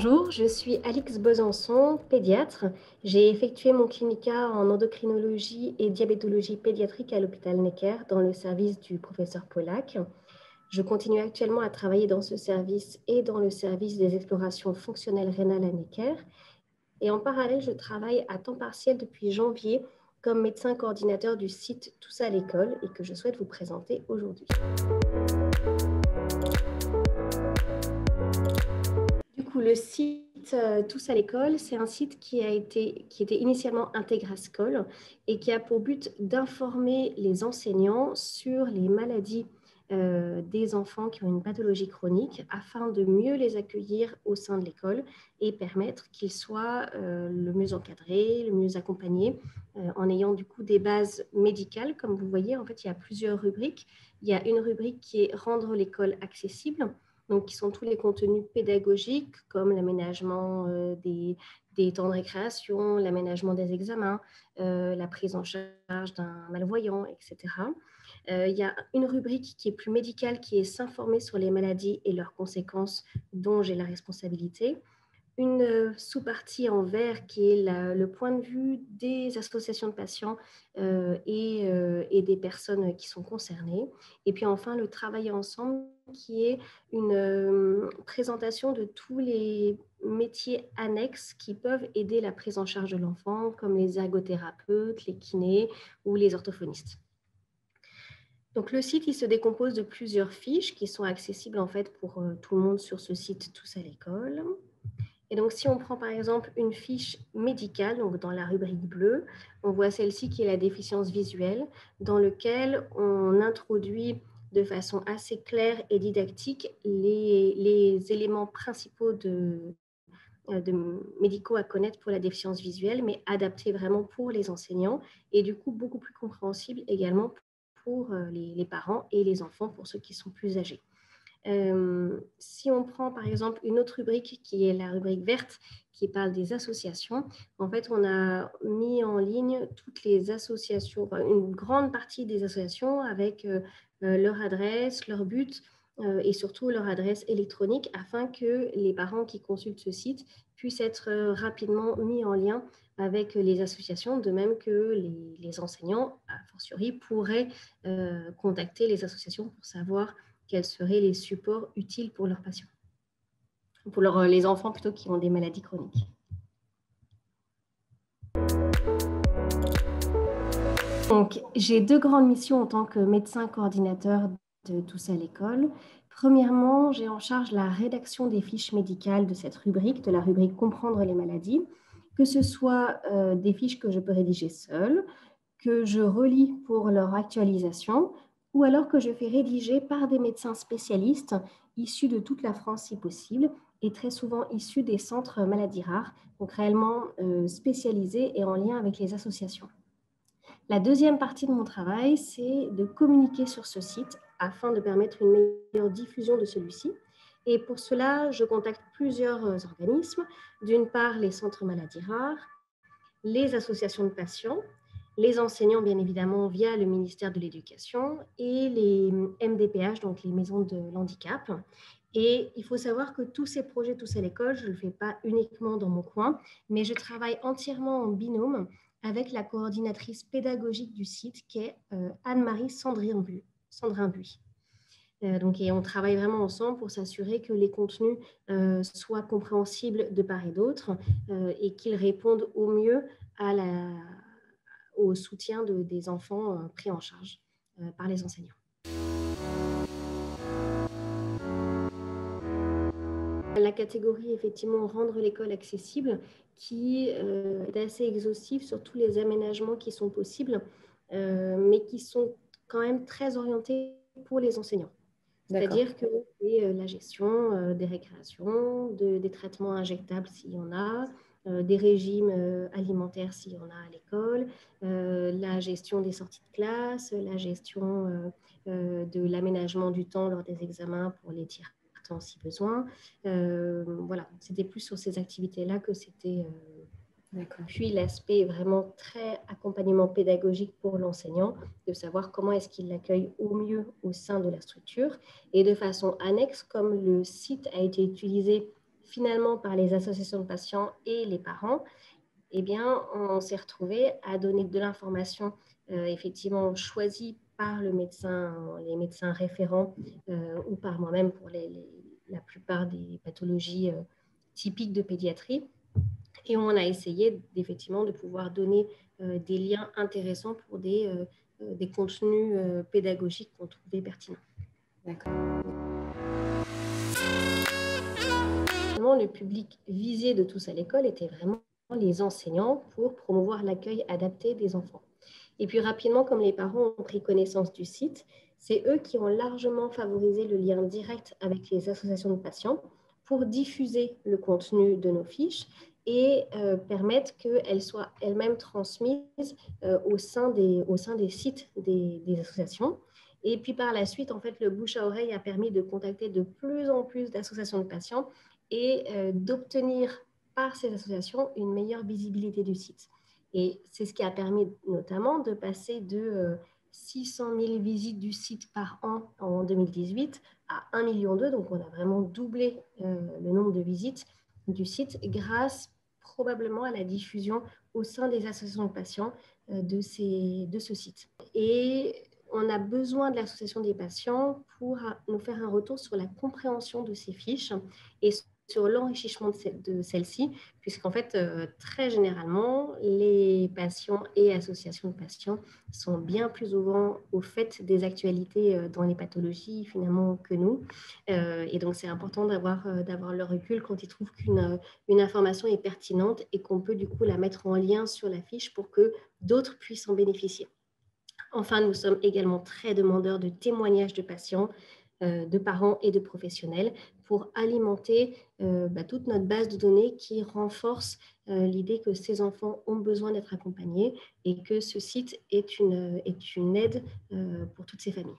Bonjour, je suis Alix Besançon, pédiatre. J'ai effectué mon clinica en endocrinologie et diabétologie pédiatrique à l'hôpital Necker dans le service du professeur Pollack. Je continue actuellement à travailler dans ce service et dans le service des explorations fonctionnelles rénales à Necker. Et en parallèle, je travaille à temps partiel depuis janvier comme médecin coordinateur du site Tous à l'école et que je souhaite vous présenter aujourd'hui. Du coup, le site Tous à l'école, c'est un site qui était initialement Integrascol et qui a pour but d'informer les enseignants sur les maladies des enfants qui ont une pathologie chronique afin de mieux les accueillir au sein de l'école et permettre qu'ils soient le mieux encadrés, le mieux accompagnés en ayant du coup des bases médicales. Comme vous voyez, en fait, il y a plusieurs rubriques. Il y a une rubrique qui est rendre l'école accessible, donc qui sont tous les contenus pédagogiques comme l'aménagement des temps de récréation, l'aménagement des examens, la prise en charge d'un malvoyant, etc. Il y a une rubrique qui est plus médicale, qui est s'informer sur les maladies et leurs conséquences dont j'ai la responsabilité. Une sous-partie en vert qui est le point de vue des associations de patients et des personnes qui sont concernées. Et puis enfin, le travail ensemble qui est une présentation de tous les métiers annexes qui peuvent aider la prise en charge de l'enfant, comme les ergothérapeutes, les kinés ou les orthophonistes. Donc, le site, il se décompose de plusieurs fiches qui sont accessibles en fait pour tout le monde sur ce site Tous à l'école. Et donc, si on prend par exemple une fiche médicale, donc dans la rubrique bleue, on voit celle-ci qui est la déficience visuelle, dans laquelle on introduit de façon assez claire et didactique les éléments principaux de médicaux à connaître pour la déficience visuelle, mais adaptés vraiment pour les enseignants et du coup beaucoup plus compréhensible également pour les parents et les enfants, pour ceux qui sont plus âgés. Si on prend par exemple une autre rubrique qui est la rubrique verte qui parle des associations, en fait on a mis en ligne toutes les associations, enfin, une grande partie des associations avec leur adresse, leur but et surtout leur adresse électronique afin que les parents qui consultent ce site puissent être rapidement mis en lien avec les associations, de même que les enseignants, a fortiori, pourraient contacter les associations pour savoir quels seraient les supports utiles pour leurs patients, pour les enfants plutôt qui ont des maladies chroniques. Donc, j'ai deux grandes missions en tant que médecin coordinateur de Tous à l'école. Premièrement, j'ai en charge la rédaction des fiches médicales de cette rubrique, de la rubrique Comprendre les maladies, que ce soit des fiches que je peux rédiger seule, que je relis pour leur actualisation, ou alors que je fais rédiger par des médecins spécialistes issus de toute la France si possible, et très souvent issus des centres maladies rares, donc réellement spécialisés et en lien avec les associations. La deuxième partie de mon travail, c'est de communiquer sur ce site afin de permettre une meilleure diffusion de celui-ci. Et pour cela, je contacte plusieurs organismes. D'une part, les centres maladies rares, les associations de patients, les enseignants, bien évidemment, via le ministère de l'Éducation et les MDPH, donc les maisons de l'handicap. Et il faut savoir que tous ces projets, tous à l'école, je ne le fais pas uniquement dans mon coin, mais je travaille entièrement en binôme avec la coordinatrice pédagogique du site, qui est Anne-Marie Sandrin-Buis. Et on travaille vraiment ensemble pour s'assurer que les contenus soient compréhensibles de part et d'autre et qu'ils répondent au mieux au soutien des enfants pris en charge par les enseignants. La catégorie, effectivement, rendre l'école accessible, qui est assez exhaustive sur tous les aménagements qui sont possibles, mais qui sont quand même très orientés pour les enseignants. C'est-à-dire que c'est la gestion des récréations, des traitements injectables s'il y en a, des régimes alimentaires s'il y en a à l'école, la gestion des sorties de classe, la gestion de l'aménagement du temps lors des examens pour les tiers-temps si besoin. Voilà, c'était plus sur ces activités-là que c'était... Puis l'aspect vraiment très accompagnement pédagogique pour l'enseignant, de savoir comment est-ce qu'il l'accueille au mieux au sein de la structure. Et de façon annexe, comme le site a été utilisé finalement par les associations de patients et les parents, eh bien, on s'est retrouvé à donner de l'information effectivement choisie par les médecins référents ou par moi-même pour la plupart des pathologies typiques de pédiatrie. Et on a essayé effectivement de pouvoir donner des liens intéressants pour des contenus pédagogiques qu'on trouvait pertinents. D'accord. Le public visé de Tous à l'école était vraiment les enseignants pour promouvoir l'accueil adapté des enfants. Et puis rapidement, comme les parents ont pris connaissance du site, c'est eux qui ont largement favorisé le lien direct avec les associations de patients pour diffuser le contenu de nos fiches et permettre qu'elles soient elles-mêmes transmises au sein des sites des associations. Et puis par la suite, en fait, le bouche à oreille a permis de contacter de plus en plus d'associations de patients et d'obtenir par ces associations une meilleure visibilité du site. Et c'est ce qui a permis notamment de passer de 600 000 visites du site par an en 2018 à 1,2 million. Donc, on a vraiment doublé le nombre de visites du site grâce probablement à la diffusion au sein des associations de patients de ce site. Et on a besoin de l'association des patients pour nous faire un retour sur la compréhension de ces fiches et sur l'enrichissement de celle-ci, puisqu'en fait, très généralement, les patients et associations de patients sont bien plus souvent au fait des actualités dans les pathologies, finalement, que nous. Et donc, c'est important d'avoir le recul quand ils trouvent qu'une information est pertinente et qu'on peut, du coup, la mettre en lien sur la fiche pour que d'autres puissent en bénéficier. Enfin, nous sommes également très demandeurs de témoignages de patients, de parents et de professionnels pour alimenter toute notre base de données qui renforce l'idée que ces enfants ont besoin d'être accompagnés et que ce site est une aide pour toutes ces familles.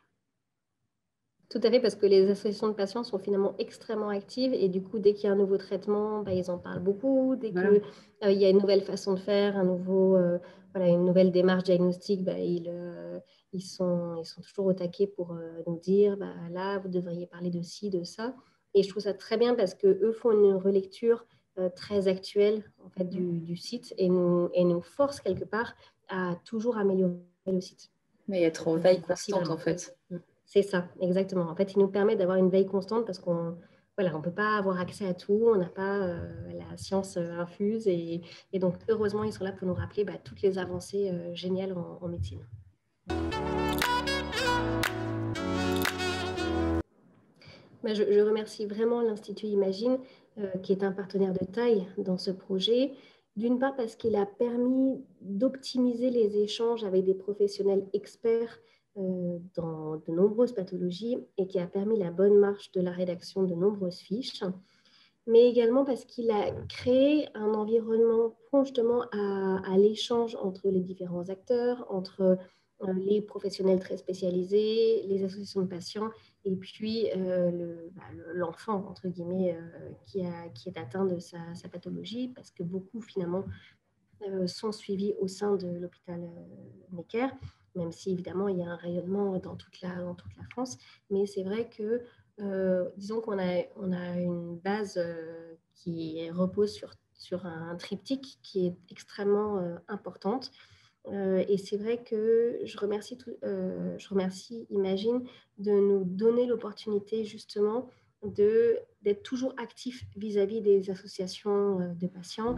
Tout à fait, parce que les associations de patients sont finalement extrêmement actives et du coup, dès qu'il y a un nouveau traitement, ils en parlent beaucoup. Dès qu'il y a une nouvelle façon de faire, une nouvelle démarche diagnostique, ils sont toujours au taquet pour nous dire là, vous devriez parler de ci, de ça. Et je trouve ça très bien parce qu'eux font une relecture très actuelle en fait, du site et nous forcent quelque part à toujours améliorer le site. Mais être en veille constante en fait. C'est ça, exactement. En fait, il nous permet d'avoir une veille constante parce qu'on ne peut pas avoir accès à tout, on n'a pas la science infuse. Et donc, heureusement, ils sont là pour nous rappeler toutes les avancées géniales en médecine. Je remercie vraiment l'Institut Imagine, qui est un partenaire de taille dans ce projet. D'une part parce qu'il a permis d'optimiser les échanges avec des professionnels experts dans de nombreuses pathologies et qui a permis la bonne marche de la rédaction de nombreuses fiches, mais également parce qu'il a créé un environnement justement à l'échange entre les différents acteurs, entre les professionnels très spécialisés, les associations de patients et puis l'enfant, entre guillemets, qui est atteint de sa pathologie, parce que beaucoup finalement sont suivis au sein de l'hôpital Necker, même si évidemment il y a un rayonnement dans toute la France. Mais c'est vrai que, disons qu'on a une base qui repose sur un triptyque qui est extrêmement importante. Et c'est vrai que je remercie Imagine de nous donner l'opportunité justement d'être toujours actifs vis-à-vis des associations de patients.